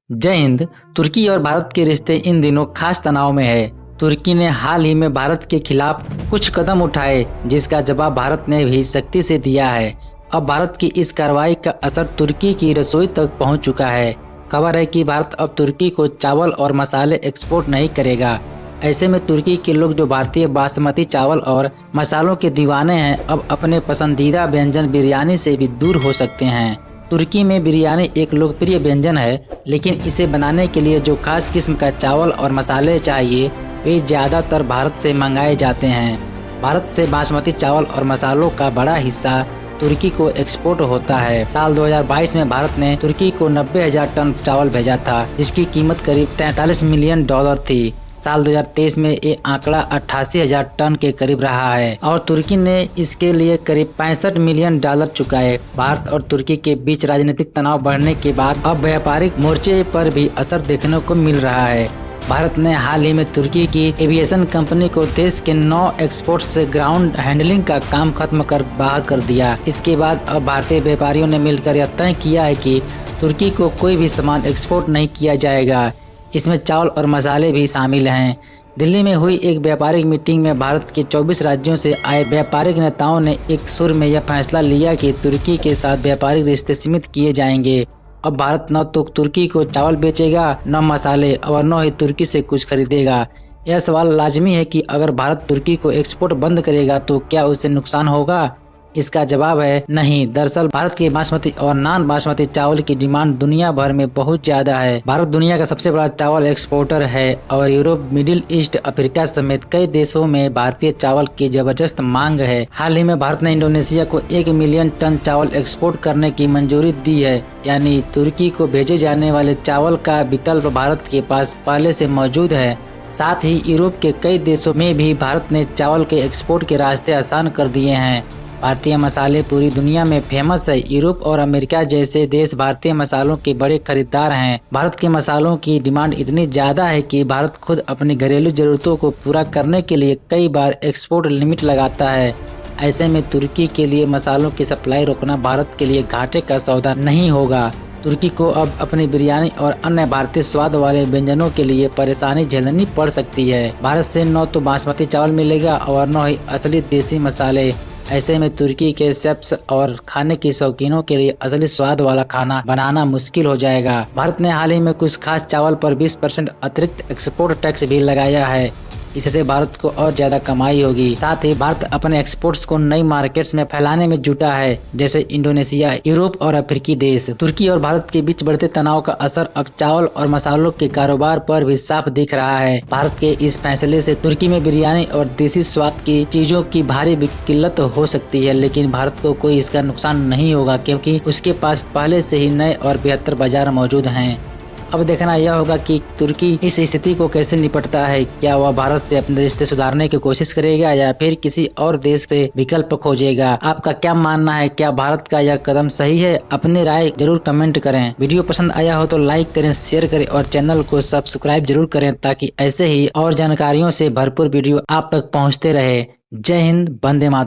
जय हिंद। तुर्की और भारत के रिश्ते इन दिनों खास तनाव में है। तुर्की ने हाल ही में भारत के खिलाफ कुछ कदम उठाए, जिसका जवाब भारत ने भी सख्ती से दिया है। अब भारत की इस कार्रवाई का असर तुर्की की रसोई तक पहुंच चुका है। खबर है कि भारत अब तुर्की को चावल और मसाले एक्सपोर्ट नहीं करेगा। ऐसे में तुर्की के लोग जो भारतीय बासमती चावल और मसालों के दीवाने हैं, अब अपने पसंदीदा व्यंजन बिरयानी से भी दूर हो सकते हैं। तुर्की में बिरयानी एक लोकप्रिय व्यंजन है, लेकिन इसे बनाने के लिए जो खास किस्म का चावल और मसाले चाहिए वे ज़्यादातर भारत से मंगाए जाते हैं। भारत से बासमती चावल और मसालों का बड़ा हिस्सा तुर्की को एक्सपोर्ट होता है। साल 2022 में भारत ने तुर्की को 90,000 टन चावल भेजा था, जिसकी कीमत करीब $43 मिलियन थी। साल 2023 में ये आंकड़ा 88,000 टन के करीब रहा है और तुर्की ने इसके लिए करीब $65 मिलियन चुकाए। भारत और तुर्की के बीच राजनीतिक तनाव बढ़ने के बाद अब व्यापारिक मोर्चे पर भी असर देखने को मिल रहा है। भारत ने हाल ही में तुर्की की एविएशन कंपनी को देश के 9 एक्सपोर्ट से ग्राउंड हैंडलिंग का काम खत्म कर बाहर कर दिया। इसके बाद अब भारतीय व्यापारियों ने मिलकर यह तय किया है कि तुर्की को कोई भी सामान एक्सपोर्ट नहीं किया जाएगा। इसमें चावल और मसाले भी शामिल हैं। दिल्ली में हुई एक व्यापारिक मीटिंग में भारत के 24 राज्यों से आए व्यापारिक नेताओं ने एक सुर में यह फैसला लिया कि तुर्की के साथ व्यापारिक रिश्ते सीमित किए जाएंगे। अब भारत न तो तुर्की को चावल बेचेगा, न मसाले, और न ही तुर्की से कुछ खरीदेगा। यह सवाल लाजमी है कि अगर भारत तुर्की को एक्सपोर्ट बंद करेगा तो क्या उससे नुकसान होगा? इसका जवाब है नहीं। दरअसल भारत के बासमती और नॉन बासमती चावल की डिमांड दुनिया भर में बहुत ज्यादा है। भारत दुनिया का सबसे बड़ा चावल एक्सपोर्टर है और यूरोप, मिडिल ईस्ट, अफ्रीका समेत कई देशों में भारतीय चावल की जबरदस्त मांग है। हाल ही में भारत ने इंडोनेशिया को 1 मिलियन टन चावल एक्सपोर्ट करने की मंजूरी दी है, यानी तुर्की को भेजे जाने वाले चावल का विकल्प भारत के पास पहले से मौजूद है। साथ ही यूरोप के कई देशों में भी भारत ने चावल के एक्सपोर्ट के रास्ते आसान कर दिए हैं। भारतीय मसाले पूरी दुनिया में फेमस है। यूरोप और अमेरिका जैसे देश भारतीय मसालों के बड़े खरीदार हैं। भारत के मसालों की डिमांड इतनी ज्यादा है कि भारत खुद अपनी घरेलू जरूरतों को पूरा करने के लिए कई बार एक्सपोर्ट लिमिट लगाता है। ऐसे में तुर्की के लिए मसालों की सप्लाई रोकना भारत के लिए घाटे का सौदा नहीं होगा। तुर्की को अब अपनी बिरयानी और अन्य भारतीय स्वाद वाले व्यंजनों के लिए परेशानी झेलनी पड़ सकती है। भारत से न तो बासमती चावल मिलेगा और न ही असली देसी मसाले। ऐसे में तुर्की के शेफ्स और खाने के शौकीनों के लिए असली स्वाद वाला खाना बनाना मुश्किल हो जाएगा। भारत ने हाल ही में कुछ खास चावल पर 20% अतिरिक्त एक्सपोर्ट टैक्स भी लगाया है। इससे भारत को और ज्यादा कमाई होगी। साथ ही भारत अपने एक्सपोर्ट्स को नई मार्केट्स में फैलाने में जुटा है, जैसे इंडोनेशिया, यूरोप और अफ्रीकी देश। तुर्की और भारत के बीच बढ़ते तनाव का असर अब चावल और मसालों के कारोबार पर भी साफ दिख रहा है। भारत के इस फैसले से तुर्की में बिरयानी और देसी स्वाद की चीजों की भारी किल्लत हो सकती है, लेकिन भारत को कोई इसका नुकसान नहीं होगा, क्योंकि उसके पास पहले से ही नए और बेहतर बाजार मौजूद हैं। अब देखना यह होगा कि तुर्की इस स्थिति को कैसे निपटता है। क्या वह भारत से अपने रिश्ते सुधारने की कोशिश करेगा या फिर किसी और देश से विकल्प खोजेगा? आपका क्या मानना है? क्या भारत का यह कदम सही है? अपनी राय जरूर कमेंट करें। वीडियो पसंद आया हो तो लाइक करें, शेयर करें और चैनल को सब्सक्राइब जरूर करें, ताकि ऐसे ही और जानकारियों से भरपूर वीडियो आप तक पहुँचते रहे। जय हिंद, वंदे मातरम।